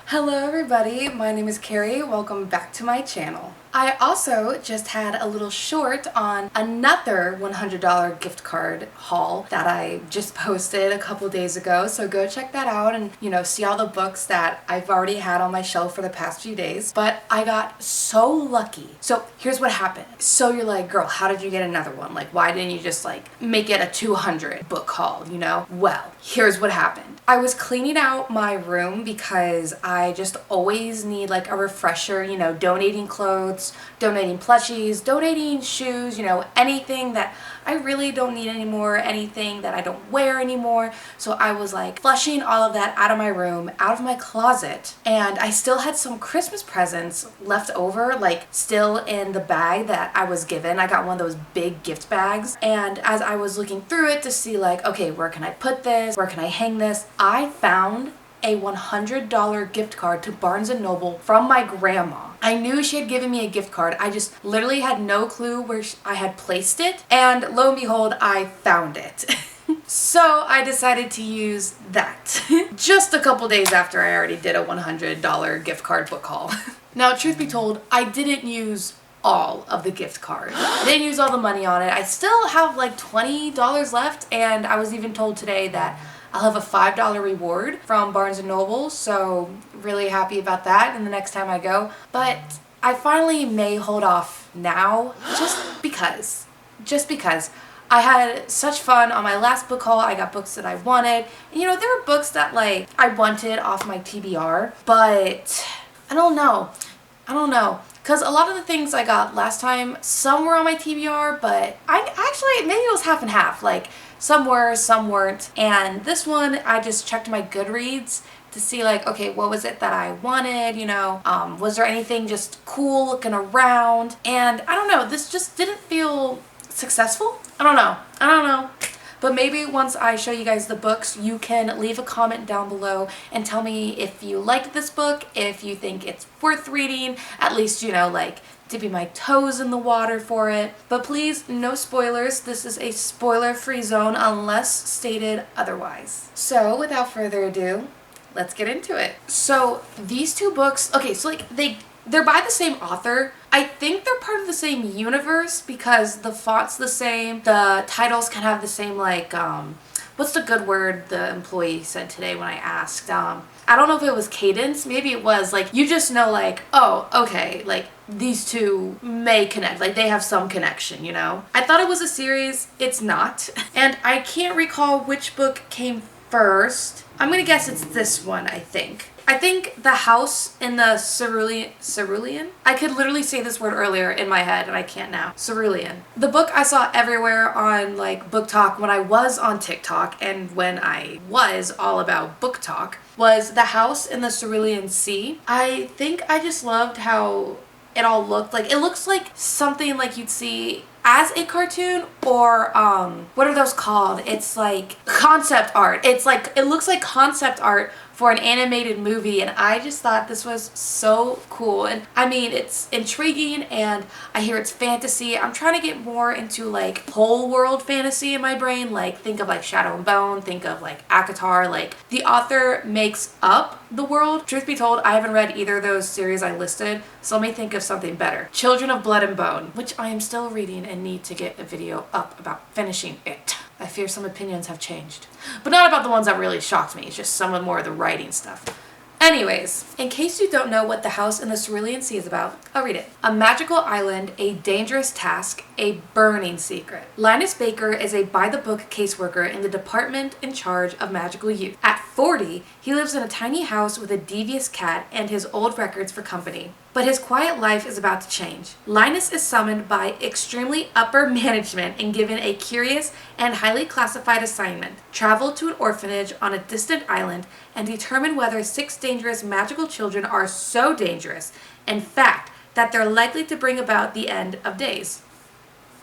Hello everybody, my name is Carrie. Welcome back to my channel. I also just had a little short on another $100 gift card haul that I just posted a couple days ago, so go check that out and, see all the books that I've already had on my shelf for the past few days. But I got so lucky. So here's what happened. So you're like, girl, how did you get another one? Like, why didn't you just make it a 200 book haul, Well, here's what happened. I was cleaning out my room because I just always need a refresher, donating clothes, donating plushies, donating shoes, anything that I really don't need anymore, anything that I don't wear anymore. So I was flushing all of that out of my room, out of my closet, and I still had some Christmas presents left over, still in the bag that I was given. I got one of those big gift bags, and as I was looking through it to see okay, where can I put this? Where can I hang this? I found a $100 gift card to Barnes & Noble from my grandma. I knew she had given me a gift card. I just literally had no clue where I had placed it, and lo and behold, I found it. So I decided to use that just a couple days after I already did a $100 gift card book haul. Now, truth be told, I didn't use all of the gift card. I didn't use all the money on it. I still have $20 left, and I was even told today that I'll have a $5 reward from Barnes & Noble, so really happy about that and the next time I go. But I finally may hold off now just because. I had such fun on my last book haul. I got books that I wanted. And, there were books that I wanted off my TBR, but I don't know. Because a lot of the things I got last time, some were on my TBR, but maybe it was half and half. Some were, some weren't. And this one, I just checked my Goodreads to see okay, what was it that I wanted, was there anything just cool looking around? And I don't know, this just didn't feel successful. I don't know. But maybe once I show you guys the books, you can leave a comment down below and tell me if you liked this book, if you think it's worth reading, at least, dipping my toes in the water for it. But please, no spoilers. This is a spoiler-free zone unless stated otherwise. So without further ado, let's get into it. So these two books, okay, so they're by the same author. I think they're part of the same universe because the font's the same, the titles can have the same what's the good word the employee said today when I asked? I don't know if it was cadence, maybe it was you just know oh, okay, these two may connect, they have some connection, I thought it was a series, it's not. And I can't recall which book came first. I'm gonna guess it's this one, I think. I think The House in the Cerulean? I could literally say this word earlier in my head and I can't now. Cerulean. The book I saw everywhere on Book Talk when I was on TikTok and when I was all about book talk was The House in the Cerulean Sea. I think I just loved how it all looked. It looks like something you'd see as a cartoon or what are those called? It's concept art. It looks like concept art for an animated movie, and I just thought this was so cool. And I mean, it's intriguing, and I hear it's fantasy. I'm trying to get more into whole world fantasy in my brain, think of Shadow and Bone, think of ACOTAR. The author makes up the world. Truth be told, I haven't read either of those series I listed, so let me think of something better. Children of Blood and Bone, which I am still reading and need to get a video up about finishing it. I fear some opinions have changed. But not about the ones that really shocked me, it's just some of more of the writing stuff. Anyways, in case you don't know what The House in the Cerulean Sea is about, I'll read it. A magical island, a dangerous task, a burning secret. Linus Baker is a by-the-book caseworker in the department in charge of magical youth. At 40, he lives in a tiny house with a devious cat and his old records for company. But his quiet life is about to change. Linus is summoned by extremely upper management and given a curious and highly classified assignment. Travel to an orphanage on a distant island and determine whether 6 dangerous magical children are so dangerous, in fact, that they're likely to bring about the end of days.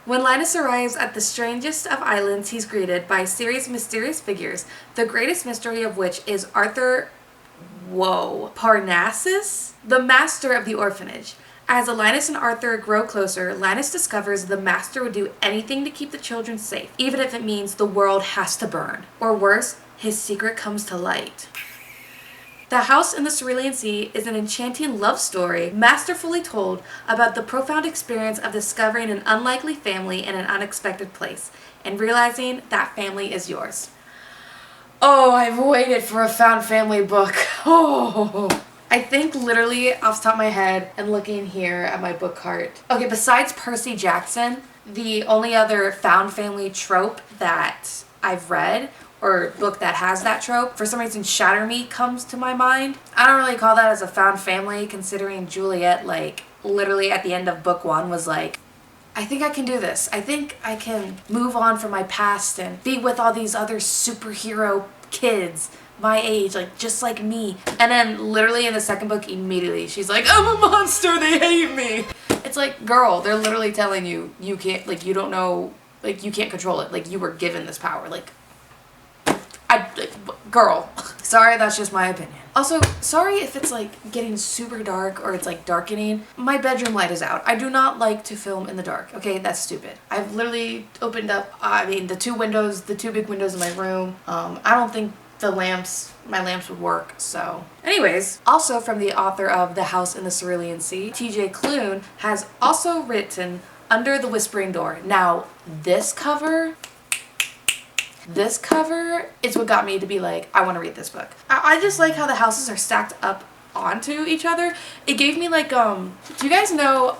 When Linus arrives at the strangest of islands, he's greeted by a series of mysterious figures, the greatest mystery of which is Arthur Parnassus, the master of the orphanage. As Linus and Arthur grow closer, Linus discovers the master would do anything to keep the children safe, even if it means the world has to burn. Or worse, his secret comes to light. The House in the Cerulean Sea is an enchanting love story, masterfully told, about the profound experience of discovering an unlikely family in an unexpected place, and realizing that family is yours. Oh, I've waited for a found family book. Oh, I think literally off the top of my head and looking here at my book cart. Okay, besides Percy Jackson, the only other found family trope that I've read or book that has that trope, for some reason Shatter Me comes to my mind. I don't really call that as a found family, considering Juliet, like, literally at the end of book 1 was like, I think I can do this. I think I can move on from my past and be with all these other superhero kids my age, like just like me. And then literally in the second book, immediately she's like, I'm a monster, they hate me. It's like, girl, they're literally telling you, you can't, like, you don't know, like, you can't control it. Like, you were given this power. Like, girl. Sorry, that's just my opinion. Also, sorry if it's like getting super dark or it's like darkening. My bedroom light is out. I do not like to film in the dark. Okay, that's stupid. I've literally opened up, the two big windows in my room. I don't think my lamps would work, so. Anyways, also from the author of The House in the Cerulean Sea, TJ Klune has also written Under the Whispering Door. Now, this cover is what got me to be like, I want to read this book. I just like how the houses are stacked up onto each other. It gave me like, do you guys know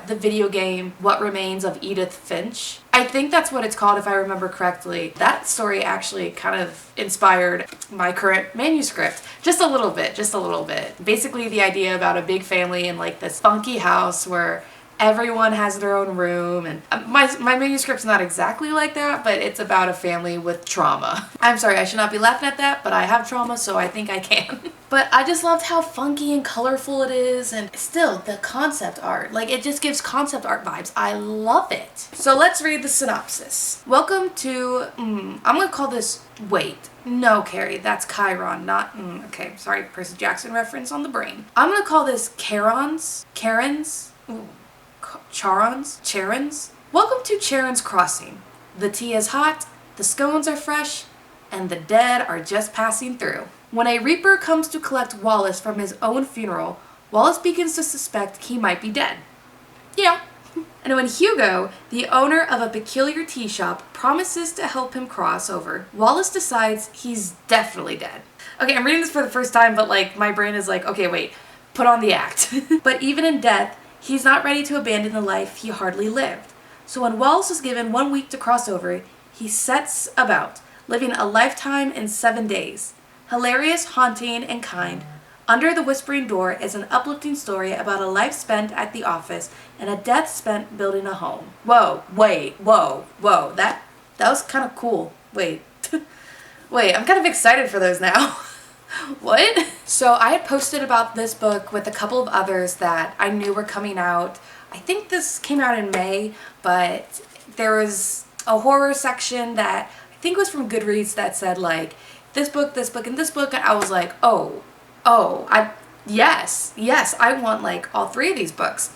the video game What Remains of Edith Finch? I think that's what it's called if I remember correctly. That story actually kind of inspired my current manuscript. Just a little bit. Basically the idea about a big family in like this funky house where everyone has their own room, and my manuscript's not exactly like that, but it's about a family with trauma. I'm sorry, I should not be laughing at that, but I have trauma, so I think I can. But I just loved how funky and colorful it is, and still, the concept art. Like, it just gives concept art vibes. I love it. So let's read the synopsis. Welcome to, I'm gonna call this, wait. No, Carrie, that's Chiron, not, okay, sorry, Percy Jackson reference on the brain. I'm gonna call this Charons. Welcome to Charon's Crossing. The tea is hot, the scones are fresh, and the dead are just passing through. When a reaper comes to collect Wallace from his own funeral, Wallace begins to suspect he might be dead. Yeah. And when Hugo, the owner of a peculiar tea shop, promises to help him cross over, Wallace decides he's definitely dead. Okay, I'm reading this for the first time, but like my brain is like, okay, wait, put on the act. But even in death, he's not ready to abandon the life he hardly lived. So when Wallace is given 1 week to cross over, he sets about, living a lifetime in 7 days. Hilarious, haunting, and kind, Under the Whispering Door is an uplifting story about a life spent at the office and a death spent building a home. Whoa, that was kind of cool. Wait, I'm kind of excited for those now. What? So I had posted about this book with a couple of others that I knew were coming out. I think this came out in May, but there was a horror section that I think was from Goodreads that said like, this book, and this book, and I was like, yes, I want like all 3 of these books.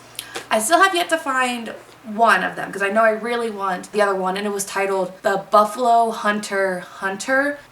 I still have yet to find one of them because I know I really want the other one, and it was titled The Buffalo Hunter.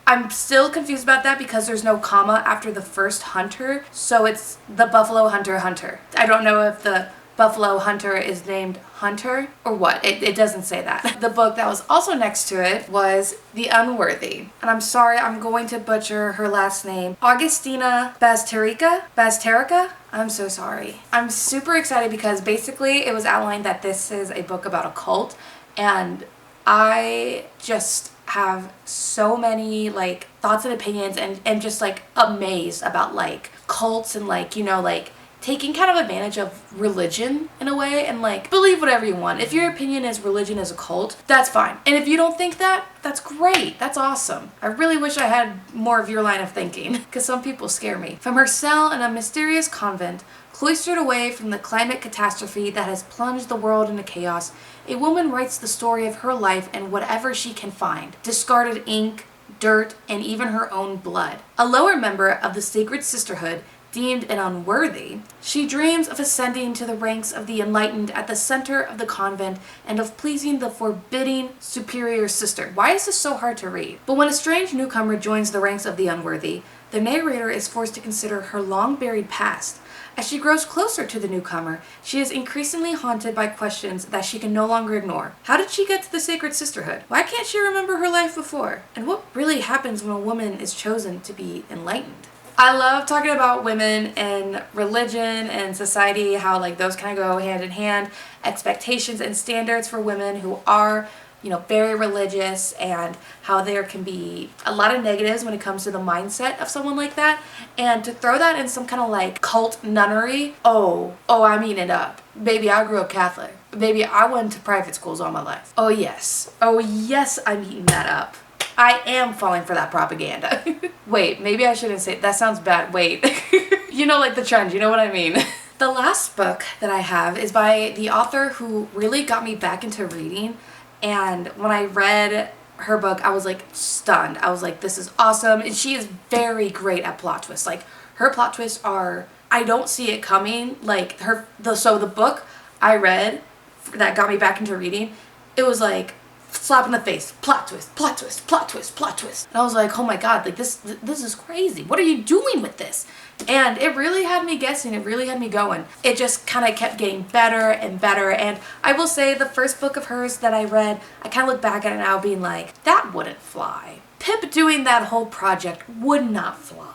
I'm still confused about that because there's no comma after the first hunter, so it's The Buffalo Hunter. I don't know if the Buffalo Hunter is named Hunter or what. It doesn't say that. The book that was also next to it was The Unworthy. And I'm sorry, I'm going to butcher her last name. Augustina Bazterrica? I'm so sorry. I'm super excited because basically it was outlined that this is a book about a cult, and I just have so many like thoughts and opinions and just like amazed about like cults and like, you know, like taking kind of advantage of religion in a way, and like believe whatever you want. If your opinion is religion is a cult, that's fine. And if you don't think that, that's great. That's awesome. I really wish I had more of your line of thinking because some people scare me. From her cell in a mysterious convent, cloistered away from the climate catastrophe that has plunged the world into chaos, a woman writes the story of her life and whatever she can find. Discarded ink, dirt, and even her own blood. A lower member of the Sacred Sisterhood, deemed an unworthy, she dreams of ascending to the ranks of the enlightened at the center of the convent and of pleasing the forbidding superior sister. Why is this so hard to read? But when a strange newcomer joins the ranks of the unworthy, the narrator is forced to consider her long-buried past. As she grows closer to the newcomer, she is increasingly haunted by questions that she can no longer ignore. How did she get to the sacred sisterhood? Why can't she remember her life before? And what really happens when a woman is chosen to be enlightened? I love talking about women and religion and society, how like those kind of go hand in hand, expectations and standards for women who are, very religious, and how there can be a lot of negatives when it comes to the mindset of someone like that. And to throw that in some kind of like cult nunnery, I'm eating it up. Baby, I grew up Catholic. Baby, I went to private schools all my life. Oh yes, I'm eating that up. I am falling for that propaganda. Wait, maybe I shouldn't say, that sounds bad. Wait, like the trend, you know what I mean? The last book that I have is by the author who really got me back into reading. And when I read her book, I was like stunned. I was like, this is awesome. And she is very great at plot twists. Like her plot twists are, I don't see it coming. Like the book I read that got me back into reading, it was like slap in the face, plot twist, plot twist, plot twist, plot twist. And I was like, oh my God, like this is crazy. What are you doing with this? And it really had me guessing. It really had me going. It just kind of kept getting better and better. And I will say the first book of hers that I read, I kind of look back at it now being like, that wouldn't fly. Pip doing that whole project would not fly.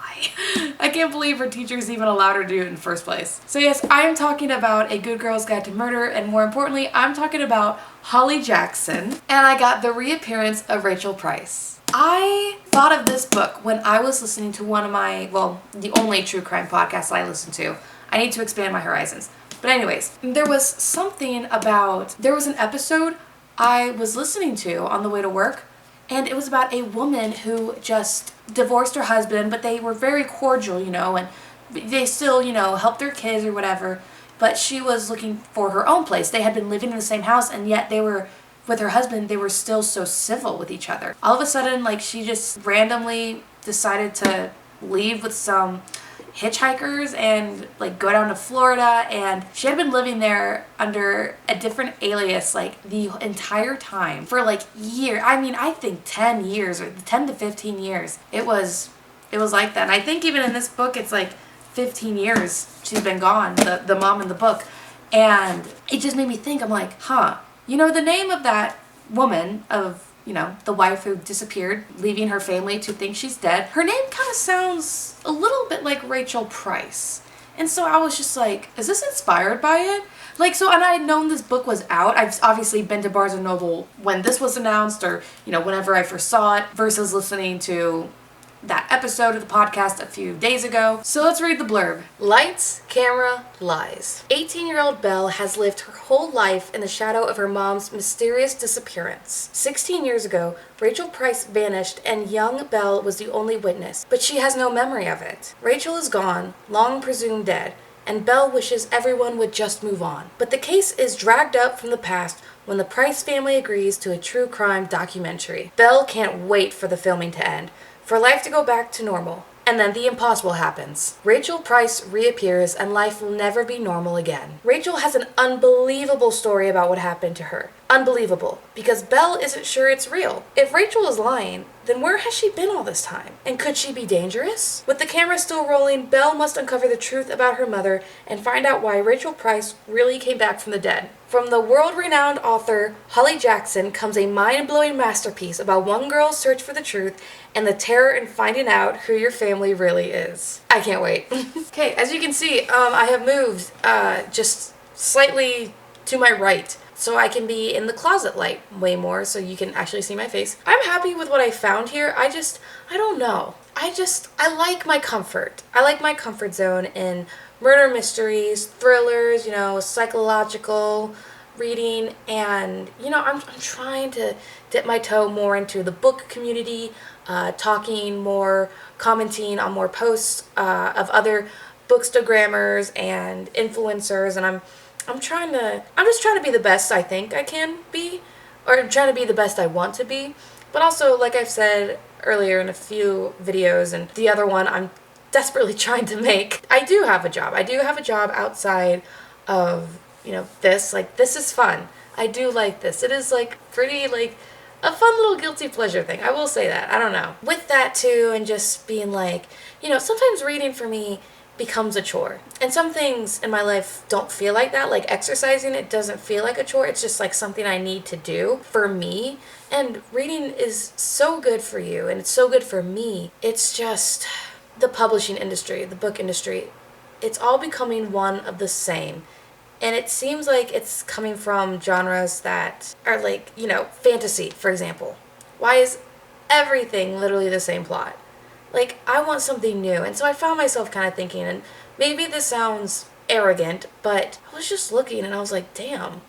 I can't believe her teachers even allowed her to do it in the first place. So yes, I am talking about A Good Girl's Guide to Murder, and more importantly, I'm talking about Holly Jackson, and I got the reappearance of Rachel Price. I thought of this book when I was listening to one of my, the only true crime podcasts I listen to. I need to expand my horizons. But anyways, there was an episode I was listening to on the way to work, and it was about a woman who just divorced her husband, but they were very cordial, and they still, helped their kids or whatever, but she was looking for her own place. They had been living in the same house, and yet with her husband, they were still so civil with each other. All of a sudden, she just randomly decided to leave with some hitchhikers and go down to Florida, and she had been living there under a different alias the entire time for years. I mean, I think 10 years or 10 to 15 years. It was like that. And I think even in this book it's 15 years she's been gone, the mom in the book. And it just made me think, I'm like, the name of that woman, of the wife who disappeared, leaving her family to think she's dead, her name kind of sounds a little bit like Rachel Price. And so I was just like, is this inspired by it? And I had known this book was out. I've obviously been to Barnes & Noble when this was announced, or, whenever I first saw it, versus listening to that episode of the podcast a few days ago. So let's read the blurb. Lights, camera, lies. 18-year-old Belle has lived her whole life in the shadow of her mom's mysterious disappearance. 16 years ago, Rachel Price vanished and young Belle was the only witness, but she has no memory of it. Rachel is gone, long presumed dead, and Belle wishes everyone would just move on. But the case is dragged up from the past when the Price family agrees to a true crime documentary. Belle can't wait for the filming to end, for life to go back to normal. And then the impossible happens. Rachel Price reappears and life will never be normal again. Rachel has an unbelievable story about what happened to her. Unbelievable, because Belle isn't sure it's real. If Rachel is lying, then where has she been all this time? And could she be dangerous? With the camera still rolling, Belle must uncover the truth about her mother and find out why Rachel Price really came back from the dead. From the world-renowned author Holly Jackson comes a mind-blowing masterpiece about one girl's search for the truth and the terror in finding out who your family really is. I can't wait. Okay, as you can see, I have moved just slightly to my right, so I can be in the closet light way more, so you can actually see my face. I'm happy with what I found here. I don't know. I like my comfort. I like my comfort zone in murder mysteries, thrillers, psychological reading, and, I'm trying to dip my toe more into the book community, talking more, commenting on more posts of other bookstagrammers and influencers, and I'm just trying to be the best I think I can be, or I'm trying to be the best I want to be. But also, like I've said earlier in a few videos, and the other one, I'm desperately trying to make. I do have a job. I do have a job outside of, you know, this. Like, this is fun. I do like this. It is, like, pretty, like, a fun little guilty pleasure thing. I will say that. I don't know. With that, too, and just being like, you know, sometimes reading for me becomes a chore. And some things in my life don't feel like that. Like exercising, it doesn't feel like a chore. It's just like something I need to do for me. And reading is so good for you, and it's so good for me. It's just the publishing industry, the book industry, it's all becoming one of the same. And it seems like it's coming from genres that are like, you know, fantasy, for example. Why is everything literally the same plot? Like, I want something new. And so I found myself kind of thinking, and maybe this sounds arrogant, but I was just looking and I was like, damn,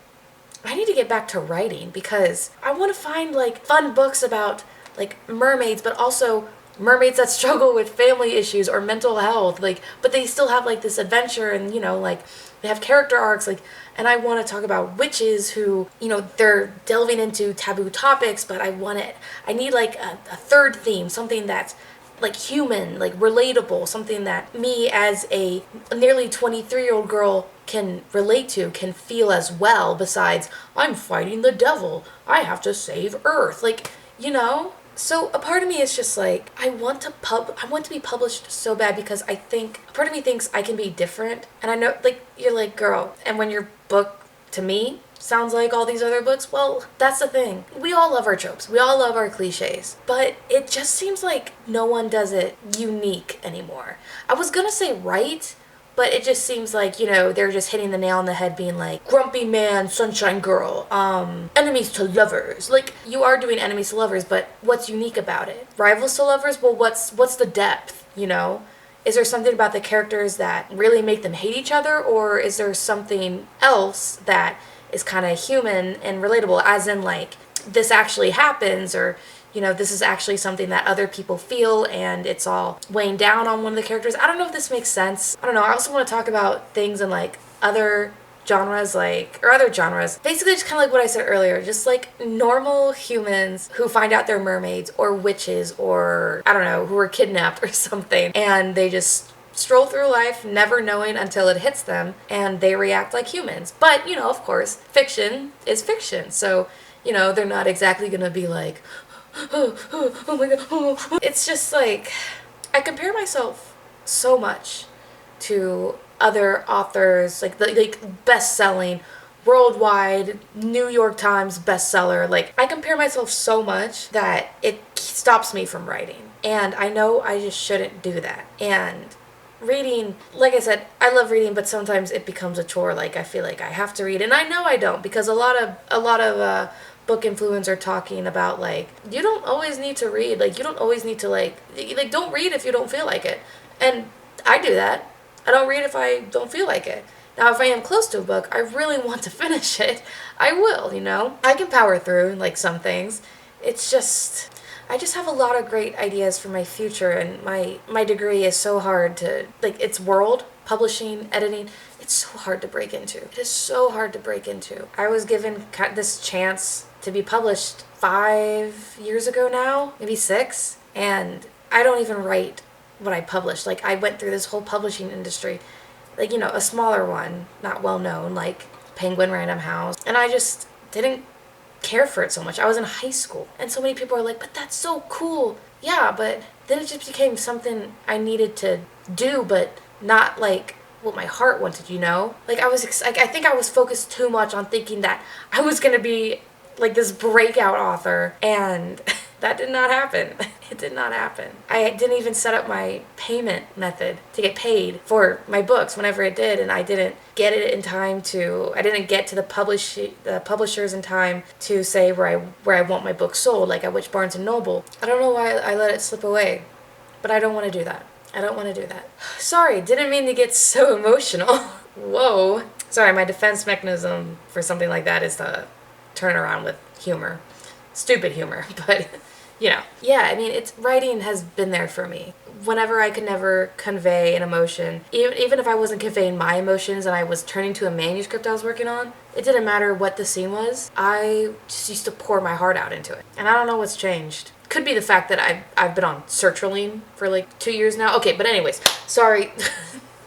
I need to get back to writing, because I want to find like fun books about like mermaids, but also mermaids that struggle with family issues or mental health, like, but they still have like this adventure, and you know, like they have character arcs, like, and I want to talk about witches who, you know, they're delving into taboo topics, but I need like a third theme, something that's like human, like relatable, something that me as a nearly 23-year-old girl can relate to, can feel as well, besides I'm fighting the devil, I have to save Earth, like, you know. So a part of me is just like, I want to be published so bad, because I think a part of me thinks I can be different. And I know, like, you're like, girl, and when your book to me sounds like all these other books, well, that's the thing. We all love our tropes. We all love our cliches. But it just seems like no one does it unique anymore. I was gonna say right, but it just seems like, you know, they're just hitting the nail on the head, being like, grumpy man, sunshine girl, enemies to lovers. Like, you are doing enemies to lovers, but what's unique about it? Rivals to lovers? Well, what's the depth, you know? Is there something about the characters that really make them hate each other, or is there something else that is kind of human and relatable, as in like, this actually happens, or, you know, this is actually something that other people feel and it's all weighing down on one of the characters. I don't know if this makes sense. I don't know. I also want to talk about things in like other genres, like, or other genres. Basically just kind of like what I said earlier, just like normal humans who find out they're mermaids or witches, or I don't know, who are kidnapped or something, and they just stroll through life never knowing until it hits them, and they react like humans. But, you know, of course, fiction is fiction, so, you know, they're not exactly gonna be like, oh my god. It's just like, I compare myself so much to other authors, like best-selling, worldwide, New York Times bestseller. Like, I compare myself so much that it stops me from writing, and I know I just shouldn't do that. And reading, like I said, I love reading, but sometimes it becomes a chore. Like, I feel like I have to read, and I know I don't, because a lot of book influencers are talking about, like, you don't always need to read, like, you don't always need to, like don't read if you don't feel like it. And I do that. I don't read if I don't feel like it. Now, if I am close to a book, I really want to finish it, I will, you know? I can power through, like, some things. It's just, I just have a lot of great ideas for my future, and my degree is so hard to, like, it's world, publishing, editing, it's so hard to break into. It is so hard to break into. I was given this chance to be published 5 years ago now, maybe 6, and I don't even write what I published. Like, I went through this whole publishing industry, like, you know, a smaller one, not well known, like Penguin Random House, and I just didn't care for it so much. I was in high school, and so many people are like, but that's so cool. Yeah, but then it just became something I needed to do, but not like what my heart wanted, you know? Like, I think I was focused too much on thinking that I was gonna be like this breakout author, and that did not happen. It did not happen. I didn't even set up my payment method to get paid for my books whenever it did, and I didn't get it in time to, I didn't get to the publishers in time to say where I want my book sold, like at which Barnes & Noble. I don't know why I let it slip away, but I don't want to do that. I don't want to do that. Sorry, didn't mean to get so emotional. Whoa. Sorry, my defense mechanism for something like that is to turn it around with humor. Stupid humor, but, you know. Yeah, I mean, writing has been there for me. Whenever I could never convey an emotion, even if I wasn't conveying my emotions and I was turning to a manuscript I was working on, it didn't matter what the scene was, I just used to pour my heart out into it. And I don't know what's changed. Could be the fact that I've been on sertraline for like 2 years now. Okay, but anyways, sorry.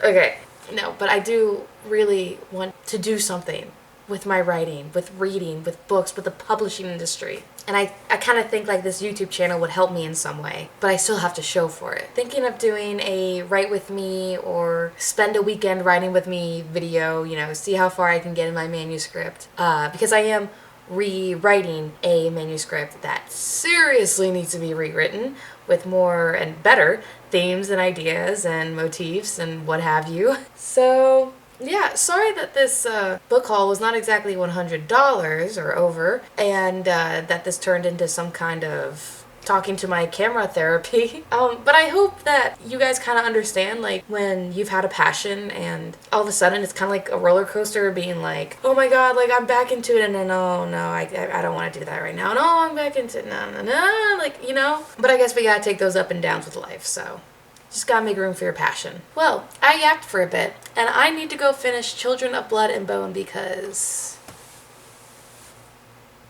Okay, no, but I do really want to do something with my writing, with reading, with books, with the publishing industry. And I kind of think like this YouTube channel would help me in some way, but I still have to show for it. Thinking of doing a write with me or spend a weekend writing with me video, you know, see how far I can get in my manuscript. Because I am rewriting a manuscript that seriously needs to be rewritten with more and better themes and ideas and motifs and what have you. So yeah, sorry that this book haul was not exactly $100 or over, and that this turned into some kind of talking to my camera therapy. But I hope that you guys kind of understand, like, when you've had a passion and all of a sudden it's kind of like a roller coaster being like, oh my god, like, I'm back into it, and then, oh no, I don't want to do that right now. No, I'm back into it. No, like, you know? But I guess we gotta take those up and downs with life, so just gotta make room for your passion. Well, I yapped for a bit, and I need to go finish Children of Blood and Bone because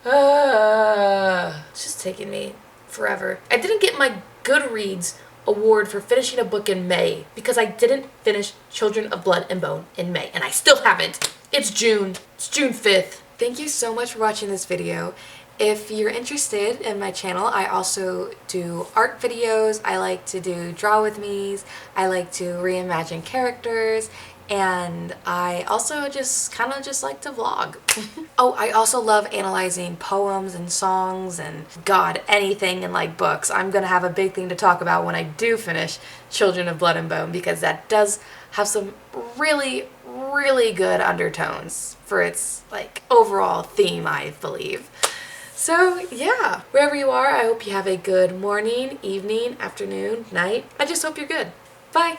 it's just taking me forever. I didn't get my Goodreads award for finishing a book in May because I didn't finish Children of Blood and Bone in May, and I still haven't. It's June. It's June 5th. Thank you so much for watching this video. If you're interested in my channel, I also do art videos, I like to do draw with me's, I like to reimagine characters, and I also just kind of just like to vlog. Oh, I also love analyzing poems and songs and god, anything in like books. I'm gonna have a big thing to talk about when I do finish Children of Blood and Bone because that does have some really, really good undertones for its like overall theme, I believe. So yeah, wherever you are, I hope you have a good morning, evening, afternoon, night. I just hope you're good. Bye!